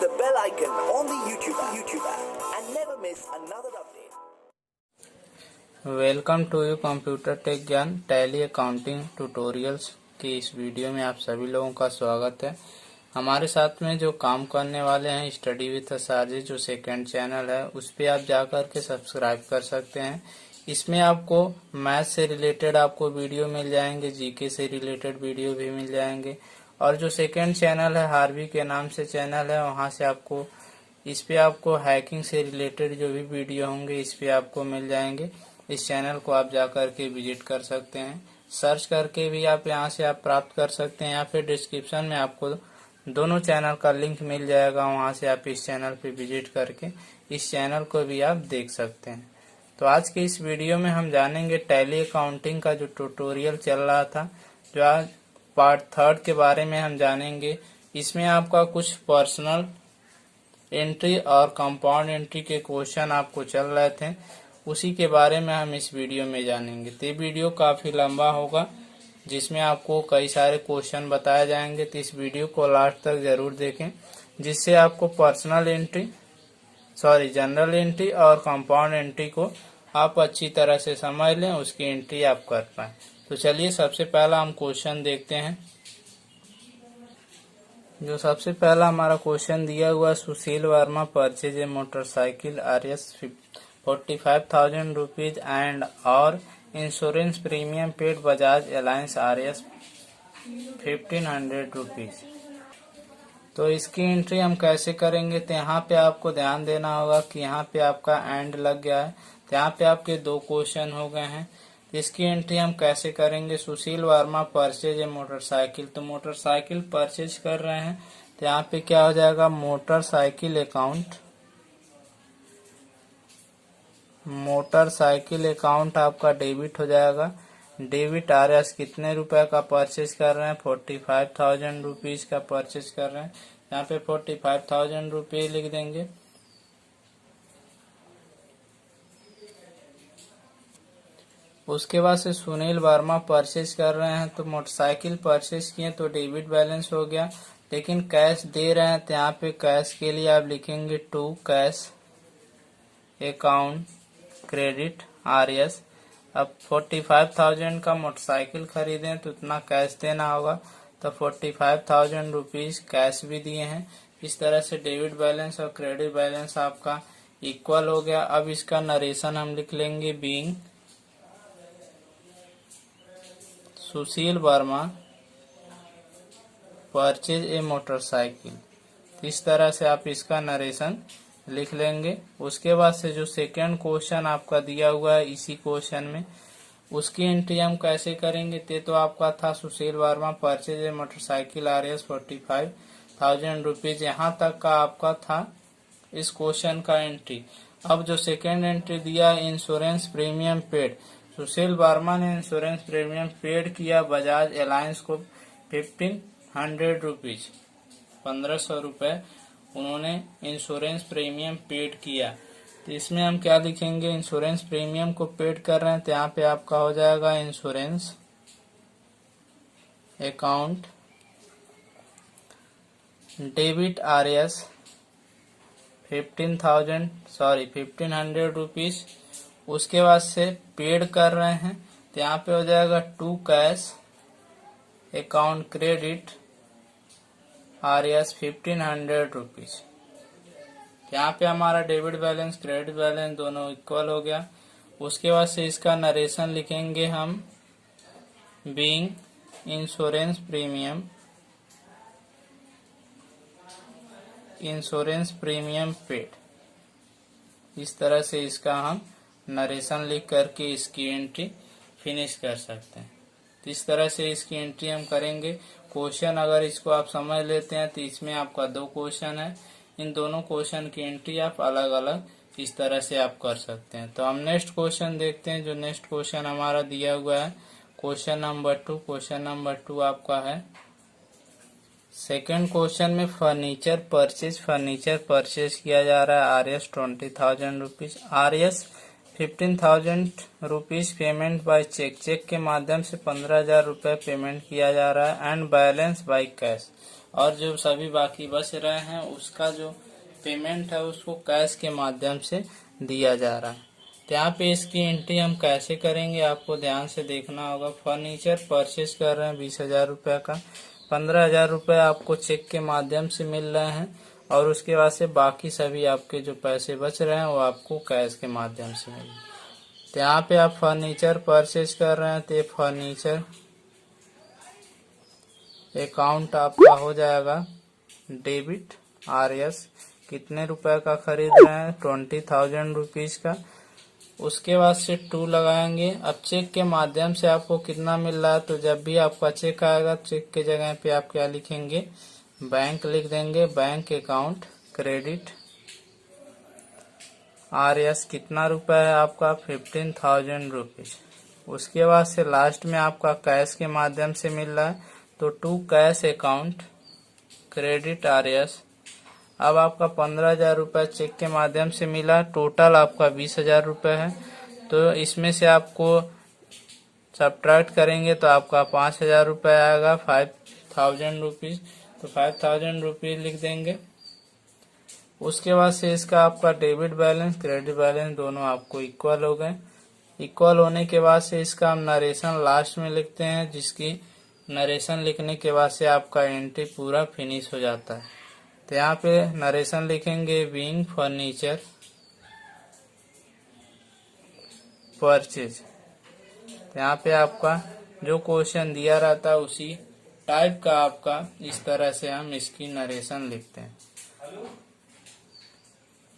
the bell icon on the YouTube app and never miss another update. Welcome to you computer tech ज्ञान Tally accounting tutorials के इस video में आप सभी लोगों का स्वागत है। हमारे साथ में जो काम करने वाले हैं स्टडी विद एसआरजी जो सेकंड चैनल है उस पे आप जाकर के सब्सक्राइब कर सकते हैं। इसमें आपको मैथ से रिलेटेड आपको वीडियो मिल जाएंगे, जीके से रिलेटेड वीडियो भी मिल जाएंगे और जो सेकंड चैनल है हार्वी के नाम से चैनल है वहाँ से आपको इस पे आपको हैकिंग से रिलेटेड जो भी वीडियो होंगे इस पे आपको मिल जाएंगे। इस चैनल को आप जाकर के विजिट कर सकते हैं, सर्च करके भी आप यहाँ से आप प्राप्त कर सकते हैं या फिर डिस्क्रिप्शन में आपको दोनों चैनल का लिंक मिल जाएगा, वहाँ से आप इस चैनल पे विजिट करके इस चैनल को भी आप देख सकते हैं। तो आज के इस वीडियो में हम जानेंगे टैली अकाउंटिंग का जो ट्यूटोरियल चल रहा था, जो आज पार्ट 3 के बारे में हम जानेंगे। इसमें आपका कुछ पर्सनल एंट्री और कंपाउंड एंट्री के क्वेश्चन आपको चल रहे थे, उसी के बारे में हम इस वीडियो में जानेंगे। तो ये वीडियो काफी लंबा होगा जिसमें आपको कई सारे क्वेश्चन बताए जाएंगे, तो इस वीडियो को लास्ट तक जरूर देखें जिससे आपको जनरल एंट्री और कंपाउंड एंट्री को आप अच्छी तरह से समझ लें, उसकी एंट्री आप कर पाए। तो चलिए सबसे पहला हम क्वेश्चन देखते हैं। जो सबसे पहला हमारा क्वेश्चन दिया हुआ, Sushil Verma purchase a motorcycle RS 45,000 rupees and और insurance premium paid Bajaj Allianz RS 1,500 rupees. तो इसकी एंट्री हम कैसे करेंगे, तो यहाँ पे आपको ध्यान देना होगा कि यहाँ पे आपका एंड लग गया है, तो यहाँ पे आपके दो क्वेश्चन हो गए हैं। तो इसकी एंट्री हम कैसे करेंगे, सुशील वर्मा परचेज ए मोटरसाइकिल, तो मोटरसाइकिल परचेज कर रहे हैं, तो यहाँ पे क्या हो जाएगा, मोटरसाइकिल अकाउंट आपका डेबिट हो जाएगा। डेबिट RS कितने रुपए का परचेज कर रहे हैं, 45,000 रुपीज का परचेज कर रहे हैं, यहाँ पे 45,000 रुपये लिख देंगे। उसके बाद से सुनील वर्मा परचेज कर रहे हैं, तो मोटरसाइकिल परचेज किए तो डेबिट बैलेंस हो गया, लेकिन कैश दे रहे हैं तो यहाँ पे कैश के लिए आप लिखेंगे to cash account credit RS। अब 45,000 का मोटरसाइकिल खरीदें तो उतना कैश देना होगा, तो 45,000 रुपीज कैश भी दिए हैं। इस तरह से डेबिट बैलेंस और क्रेडिट बैलेंस आपका इक्वल हो गया। अब इसका नरेशन हम लिख लेंगे, being Sushil Verma purchase a motorcycle. इस तरह से आप इसका नरेशन लिख लेंगे। उसके बाद से जो सेकंड क्वेश्चन आपका दिया हुआ है इसी क्वेश्चन में, उसकी एंट्री हम कैसे करेंगे, तो आपका था Sushil Verma purchase a motorcycle RS 45,000 rupees, यहाँ तक का आपका था इस क्वेश्चन का एंट्री। अब जो सेकंड एंट्री दिया, इंश्योरेंस प्रीमियम पेड, सुशील वर्मा ने इंश्योरेंस प्रीमियम पेड किया बजाज अलायंस को 1,500 रुपीज, 1,500 रुपए उन्होंने इंश्योरेंस प्रीमियम पेड किया। तो इसमें हम क्या लिखेंगे, इंश्योरेंस प्रीमियम को पेड कर रहे हैं, तो यहाँ पे आपका हो जाएगा insurance account debit RS 1,500 rupees. उसके बाद से पेड कर रहे हैं, तो यहाँ पे हो जाएगा to cash account credit RS 1,500 rupees. यहाँ पे हमारा डेबिट बैलेंस क्रेडिट बैलेंस दोनों इक्वल हो गया। उसके बाद से इसका नरेशन लिखेंगे हम, बीइंग इंश्योरेंस प्रीमियम पेड। इस तरह से इसका हम नरेशन लिख करके इसकी एंट्री फिनिश कर सकते हैं। तो इस तरह से इसकी एंट्री हम करेंगे। क्वेश्चन अगर इसको आप समझ लेते हैं तो इसमें आपका दो क्वेश्चन है, इन दोनों क्वेश्चन की एंट्री आप अलग अलग इस तरह से आप कर सकते हैं। तो हम नेक्स्ट क्वेश्चन देखते हैं। जो नेक्स्ट क्वेश्चन हमारा दिया हुआ है क्वेश्चन नंबर 2। क्वेश्चन नंबर 2 आपका है सेकंड क्वेश्चन में फर्नीचर परचेज किया जा रहा है RS 20,000 rupees, RS 15,000 rupees payment by cheque के माध्यम से 15,000 रुपए पेमेंट किया जा रहा है एंड बैलेंस बाय कैश और जो सभी बाकी बच रहे हैं उसका जो पेमेंट है उसको कैश के माध्यम से दिया जा रहा है। तो यहाँ पे इसकी एंट्री हम कैसे करेंगे आपको ध्यान से देखना होगा। फर्नीचर परचेज कर रहे हैं 20,000 रुपये का, 15,000 रुपये आपको चेक के माध्यम से मिल रहे हैं और उसके बाद से बाकी सभी आपके जो पैसे बच रहे हैं वो आपको कैश के माध्यम से मिल रहे हैं। तो यहाँ पे आप फर्नीचर परचेज कर रहे हैं तो फर्नीचर अकाउंट आपका हो जाएगा डेबिट RS। कितने रुपए का खरीद रहे हैं 20,000 रुपीज का। उसके बाद से 2 लगाएंगे। अब चेक के माध्यम से आपको कितना मिल रहा है, तो जब भी आपका चेक आएगा चेक के जगह पे आप क्या लिखेंगे, बैंक लिख देंगे। बैंक अकाउंट क्रेडिट RS कितना रुपए है आपका 15,000 रुपीज। उसके बाद से लास्ट में आपका कैश के माध्यम से मिल रहा है तो 2 कैश अकाउंट क्रेडिट RS। अब आपका 15,000 रुपये चेक के माध्यम से मिला, टोटल आपका 20,000 रुपये है। तो इसमें से आपको सब्ट्रैक्ट करेंगे तो आपका 5,000 रुपये आएगा 5,000 रुपीज। तो 5,000 रुपीज लिख देंगे। उसके बाद से इसका आपका डेबिट बैलेंस क्रेडिट बैलेंस दोनों आपको इक्वल हो गए। इक्वल होने के बाद से इसका हम नरेशन लास्ट में लिखते हैं, जिसकी नरेशन लिखने के बाद से आपका एंट्री पूरा फिनिश हो जाता है। तो यहाँ पे नरेशन लिखेंगे बीइंग फर्नीचर परचेज। तो यहाँ पे आपका जो क्वेश्चन दिया रहता है उसी टाइप का आपका इस तरह से हम इसकी नरेशन लिखते हैं।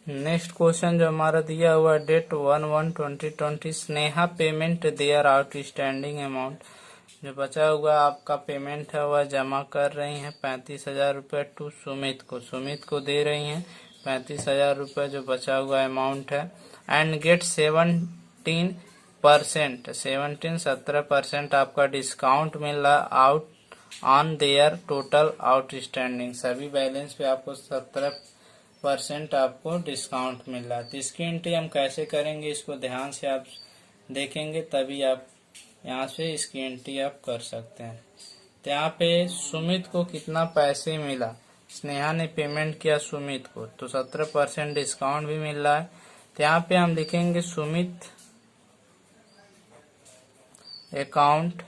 नेक्स्ट क्वेश्चन जो हमारा दिया हुआ date 1/1/2020 Sneha payment their outstanding amount. जो बचा हुआ आपका पेमेंट है वह जमा कर रही हैं 35,000 रुपये टू सुमित को। सुमित को दे रही हैं 35,000 रुपये जो बचा हुआ अमाउंट है। एंड गेट 17% आपका डिस्काउंट मिल रहा out on their total outstanding. सभी बैलेंस पे आपको 17% आपको डिस्काउंट मिल रहा है। तो इसकी एंट्री हम कैसे करेंगे इसको ध्यान से आप देखेंगे तभी आप यहाँ से इसकी एंट्री आप कर सकते हैं। तो यहाँ पे सुमित को कितना पैसे मिला, स्नेहा ने पेमेंट किया सुमित को तो 17% डिस्काउंट भी मिल रहा है। तो यहाँ पे हम लिखेंगे सुमित अकाउंट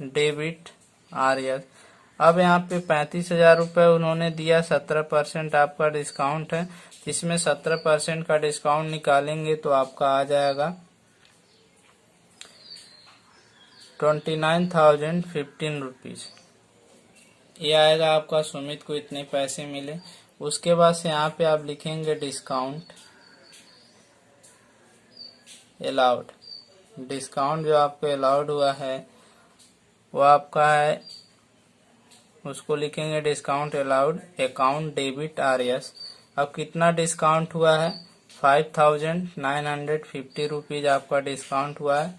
डेबिट RS। अब यहाँ पे 35,000 रुपये उन्होंने दिया, 17% आपका डिस्काउंट है। इसमें 17% का डिस्काउंट निकालेंगे तो आपका आ जाएगा 29,015 रुपीज। ये आएगा आपका सुमित को इतने पैसे मिले। उसके बाद से यहाँ पे आप लिखेंगे डिस्काउंट अलाउड। डिस्काउंट जो आपको अलाउड हुआ है वो आपका है, उसको लिखेंगे discount allowed account debit RS। अब कितना डिस्काउंट हुआ है 5,950 रुपीज आपका डिस्काउंट हुआ है।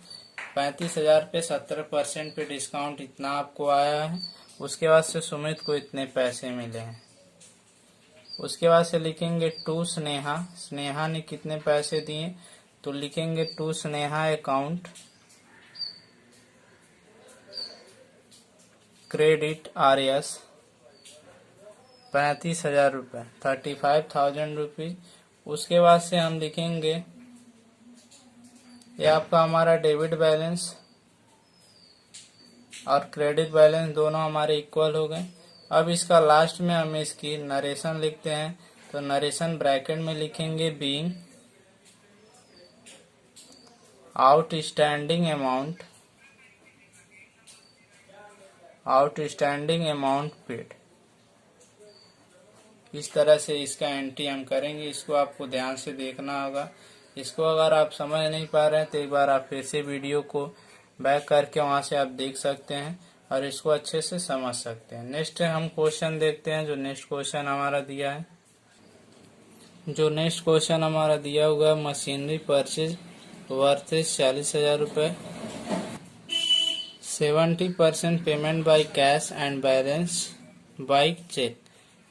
35,000 पे 17% पे डिस्काउंट इतना आपको आया है। उसके बाद से सुमित को इतने पैसे मिले हैं। उसके बाद से लिखेंगे टू स्नेहा। स्नेहा ने कितने पैसे दिए तो लिखेंगे to Sneha account credit RS 35,000 रुपये 35,000 रुपीज। उसके बाद से हम लिखेंगे ये आपका हमारा डेबिट बैलेंस और क्रेडिट बैलेंस दोनों हमारे इक्वल हो गए। अब इसका लास्ट में हम इसकी नरेशन लिखते हैं तो नरेशन ब्रैकेट में लिखेंगे बीइंग आउटस्टैंडिंग अमाउंट पेड। इस तरह से इसका एंट्री हम करेंगे। इसको आपको ध्यान से देखना होगा। इसको अगर आप समझ नहीं पा रहे हैं तो एक बार आप फिर से वीडियो को बैक करके वहां से आप देख सकते हैं और इसको अच्छे से समझ सकते हैं। नेक्स्ट हम क्वेश्चन देखते हैं। जो नेक्स्ट क्वेश्चन हमारा दिया है, जो नेक्स्ट क्वेश्चन हमारा दिया हुआ मशीनरी परचेज वर्थ 40,000 रुपये 70% payment by cash and balance by cheque.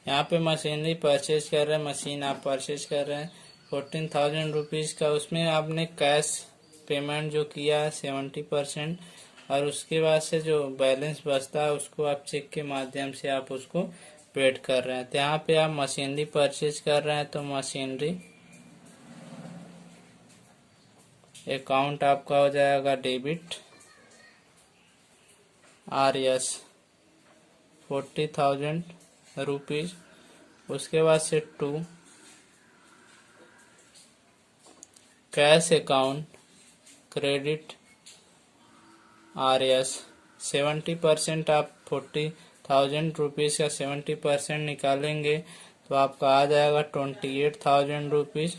यहाँ पे मशीनरी परचेज कर रहे हैं, मशीन आप परचेज कर रहे हैं 14,000 रुपीज़ का। उसमें आपने कैश पेमेंट जो किया है 70% और उसके बाद से जो बैलेंस बचता है उसको आप चेक के माध्यम से आप उसको पेड कर रहे हैं। तो यहाँ पे आप मशीनरी परचेज कर रहे हैं तो मशीनरी अकाउंट आपका हो जाएगा डेबिट RS 40,000 रुपीज। उसके बाद से 2 कैश अकाउंट क्रेडिट RS 70%। आप 40,000 रुपीज का 70% निकालेंगे तो आपका आ जाएगा 28,000 रुपीज।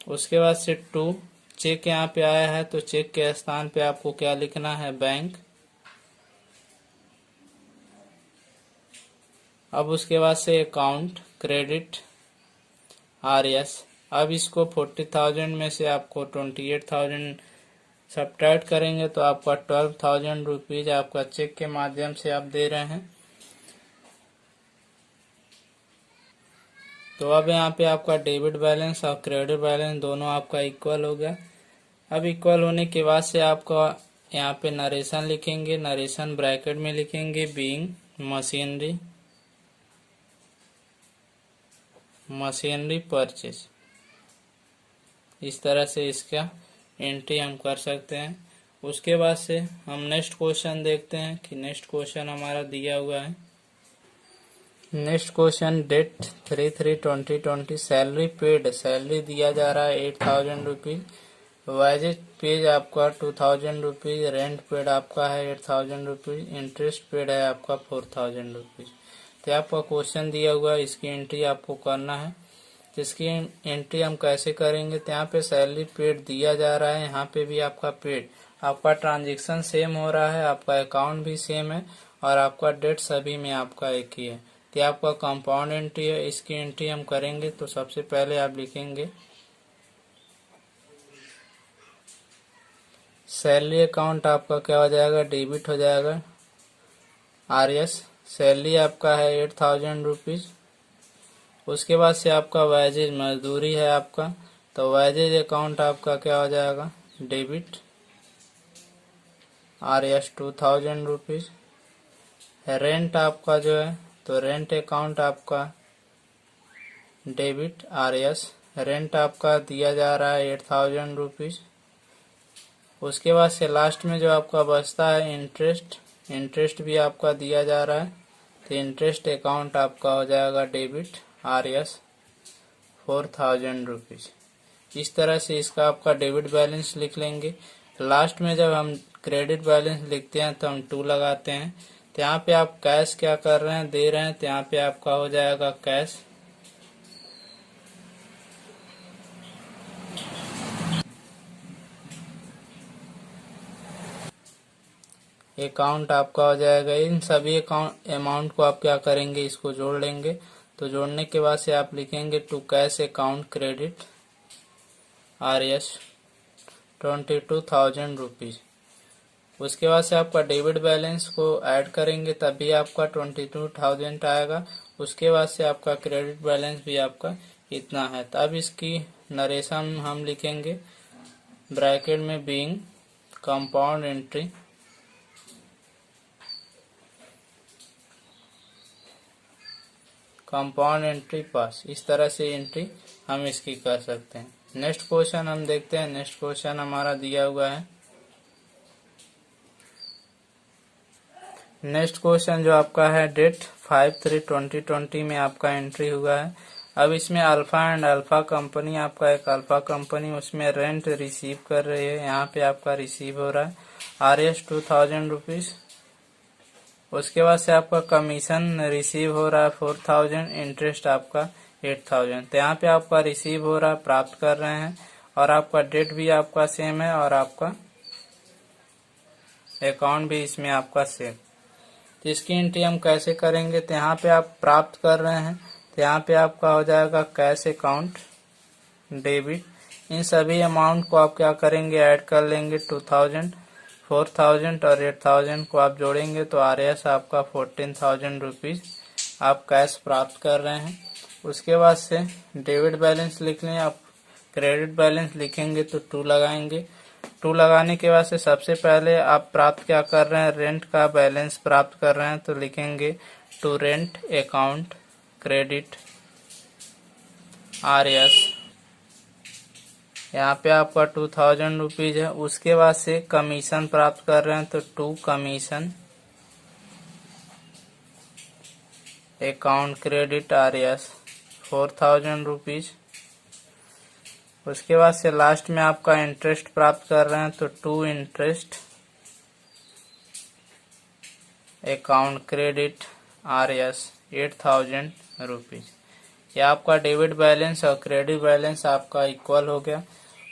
उसके बाद से 2 चेक यहाँ पे आया है तो चेक के स्थान पे आपको क्या लिखना है, बैंक। अब उसके बाद से अकाउंट क्रेडिट RS। अब इसको 40,000 में से आपको 28,000 सब्ट्रैक्ट करेंगे तो आपका 12,000 रुपीज आपका चेक के माध्यम से आप दे रहे हैं। तो अब यहाँ पे आपका डेबिट बैलेंस और क्रेडिट बैलेंस दोनों आपका इक्वल हो गया। अब इक्वल होने के बाद से आपका यहाँ पे नरेशन लिखेंगे, नरेशन ब्रैकेट में लिखेंगे बीइंग मशीनरी परचेज। इस तरह से इसका एंट्री हम कर सकते हैं। उसके बाद से हम नेक्स्ट क्वेश्चन देखते हैं कि नेक्स्ट क्वेश्चन हमारा दिया हुआ है। Next question date 3/3/2020 salary paid, salary दिया जा रहा है 8,000 रुपीज। वाइजेज पेज आपका 2,000 रुपीज। रेंट पेड आपका है 8,000 रुपीज। इंटरेस्ट पेड है आपका 4,000 रुपीज। तो आपका क्वेश्चन दिया हुआ है, इसकी एंट्री आपको करना है। इसकी एंट्री हम कैसे करेंगे, तो यहाँ पे सैलरी पेड दिया जा रहा है, यहाँ पे भी आपका पेड, आपका ट्रांजेक्शन सेम हो रहा है, आपका अकाउंट भी सेम है और आपका डेट सभी में आपका एक ही है। तो आपका कंपाउंड एंट्री है, इसकी एंट्री हम करेंगे तो सबसे पहले आप लिखेंगे सैलरी अकाउंट आपका क्या हो जाएगा, डेबिट हो जाएगा RS। सैलरी आपका है 8,000 रुपीज। उसके बाद से आपका वाइजेज मजदूरी है आपका, तो वाइजेज अकाउंट आपका क्या हो जाएगा, डेबिट RS 2,000 रुपीज। रेंट आपका जो है तो रेंट अकाउंट आपका डेबिट RS। रेंट आपका दिया जा रहा है 8,000 रुपीज। उसके बाद से लास्ट में जो आपका बचता है इंटरेस्ट, इंटरेस्ट भी आपका दिया जा रहा है, तो इंटरेस्ट अकाउंट आपका हो जाएगा डेबिट RS 4,000 रुपीज। इस तरह से इसका आपका डेबिट बैलेंस लिख लेंगे। लास्ट में जब हम क्रेडिट बैलेंस लिखते हैं तो हम 2 लगाते हैं। तो यहाँ पे आप कैश क्या कर रहे हैं, दे रहे हैं, तो यहाँ पे आपका हो जाएगा कैश अकाउंट आपका हो जाएगा। इन सभी अकाउंट अमाउंट को आप क्या करेंगे, इसको जोड़ लेंगे। तो जोड़ने के बाद से आप लिखेंगे to cash account credit RS 22,000 rupees. उसके बाद से आपका डेबिट बैलेंस को ऐड करेंगे तभी आपका 22,000 आएगा। उसके बाद से आपका क्रेडिट बैलेंस भी आपका इतना है। तब इसकी नरेशन हम लिखेंगे ब्रैकेट में being compound entry compound entry पास। इस तरह से एंट्री हम इसकी कर सकते हैं। नेक्स्ट क्वेश्चन हम देखते हैं। नेक्स्ट क्वेश्चन हमारा दिया हुआ है, नेक्स्ट क्वेश्चन जो आपका है डेट 5/3/2020 में आपका एंट्री हुआ है। अब इसमें अल्फा एंड अल्फा कंपनी, आपका एक अल्फा कंपनी उसमें रेंट रिसीव कर रही है, यहाँ पे आपका रिसीव हो रहा है RS 2,000 रुपीज। उसके बाद से आपका कमीशन रिसीव हो रहा है 4,000, इंटरेस्ट आपका 8,000। तो यहाँ पे आपका रिसीव हो रहा है, प्राप्त कर रहे हैं, और आपका डेट भी आपका सेम है और आपका अकाउंट भी इसमें आपका सेम। तो इसकी एंट्री हम कैसे करेंगे, तो यहाँ पे आप प्राप्त कर रहे हैं तो यहाँ पे आपका हो जाएगा कैश अकाउंट डेबिट। इन सभी अमाउंट को आप क्या करेंगे, ऐड कर लेंगे 2,000, 4,000 और 8,000 को आप जोड़ेंगे तो RS आपका 14,000 रुपीज आप कैश प्राप्त कर रहे हैं। उसके बाद से डेबिट बैलेंस लिख लें, आप क्रेडिट बैलेंस लिखेंगे तो 2 लगाएंगे। 2 लगाने के बाद से सबसे पहले आप प्राप्त क्या कर रहे हैं, रेंट का बैलेंस प्राप्त कर रहे हैं, तो लिखेंगे to rent account credit RS। यहाँ पे आपका 2000 रुपीज है। उसके बाद से कमीशन प्राप्त कर रहे हैं तो to commission account credit RS 4000 rupees. उसके बाद से लास्ट में आपका इंटरेस्ट प्राप्त कर रहे हैं तो to interest account credit RS 8000 rupees. यह आपका डेबिट बैलेंस और क्रेडिट बैलेंस आपका इक्वल हो गया।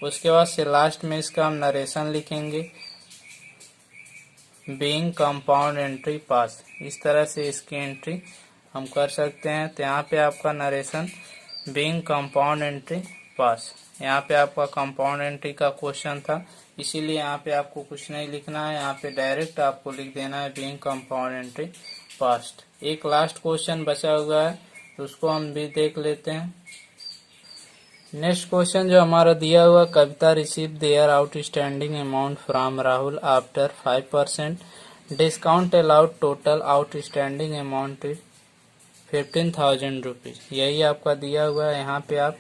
उसके बाद से लास्ट में इसका हम नरेशन लिखेंगे, बीइंग कंपाउंड एंट्री पास। इस तरह से इसकी एंट्री हम कर सकते हैं। तो यहाँ पे आपका नरेशन बीइंग कंपाउंड एंट्री पास। यहाँ पे आपका कंपाउंड एंट्री का क्वेश्चन था, इसीलिए यहाँ पे आपको कुछ नहीं लिखना है, यहाँ पे डायरेक्ट आपको लिख देना है बीइंग कंपाउंड एंट्री पास्ट। एक लास्ट क्वेश्चन बचा हुआ है तो उसको हम भी देख लेते हैं। नेक्स्ट क्वेश्चन जो हमारा दिया हुआ, Kavita receive their outstanding amount from Rahul after 5% discount allowed, total outstanding amount 15,000 rupees. यही आपका दिया हुआ है। यहाँ पे आप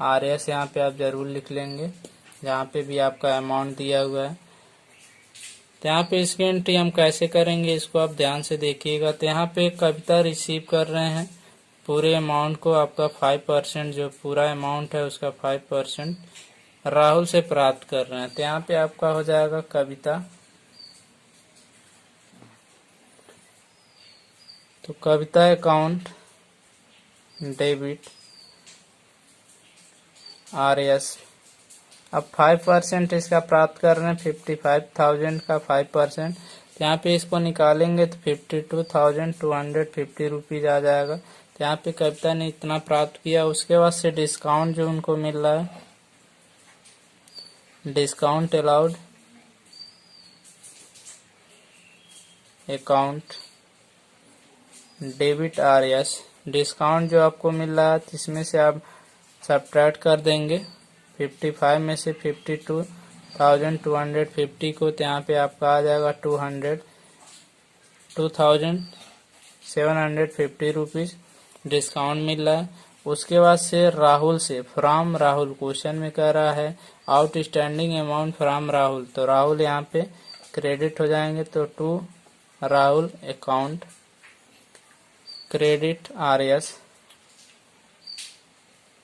RS यहाँ पे आप जरूर लिख लेंगे, जहाँ पे भी आपका अमाउंट दिया हुआ है। तो यहाँ पे इसकी एंट्री हम कैसे करेंगे, इसको आप ध्यान से देखिएगा। तो यहाँ पे कविता रिसीव कर रहे हैं पूरे अमाउंट को, आपका 5% जो पूरा अमाउंट है उसका 5% राहुल से प्राप्त कर रहे हैं। तो यहाँ पे आपका हो जाएगा कविता, तो कविता अकाउंट डेबिट RS। अब 5% इसका प्राप्त कर रहे हैं, 55,000 का 5%। यहाँ पे इसको निकालेंगे तो 52,250 रुपीज आ जाएगा। तो यहाँ पे कविता ने इतना प्राप्त किया। उसके बाद से डिस्काउंट जो उनको मिल रहा है, discount allowed account debit RS। Discount जो आपको मिल रहा है इसमें से आप सबट्रैक्ट कर देंगे 55 में से 52,250 को, तो यहाँ पे आपका आ जाएगा 2,750 रुपीज डिस्काउंट मिल रहा है। उसके बाद से राहुल से, फ्रॉम राहुल क्वेश्चन में कह रहा है आउटस्टैंडिंग अमाउंट फ्रॉम राहुल, तो राहुल यहाँ पे क्रेडिट हो जाएंगे। तो to Rahul account credit RS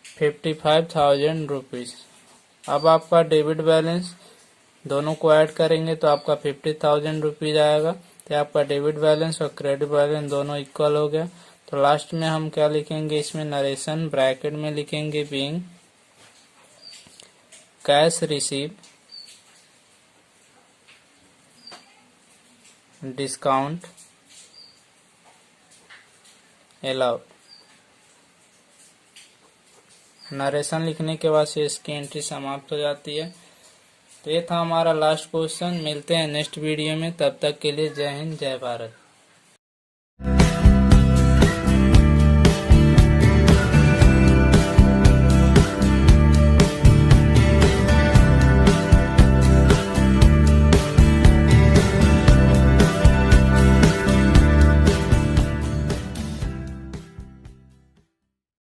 55,000 rupees. अब आपका डेबिट बैलेंस दोनों को ऐड करेंगे तो आपका 50,000 रुपीज आएगा। तो आपका डेबिट बैलेंस और क्रेडिट बैलेंस दोनों इक्वल हो गया। तो लास्ट में हम क्या लिखेंगे, इसमें नरेशन ब्रैकेट में लिखेंगे being cash receive discount allowed. Narration लिखने के बाद से इसकी एंट्री समाप्त हो जाती है। तो ये था हमारा लास्ट क्वेश्चन। मिलते हैं नेक्स्ट वीडियो में, तब तक के लिए जय हिंद जय भारत।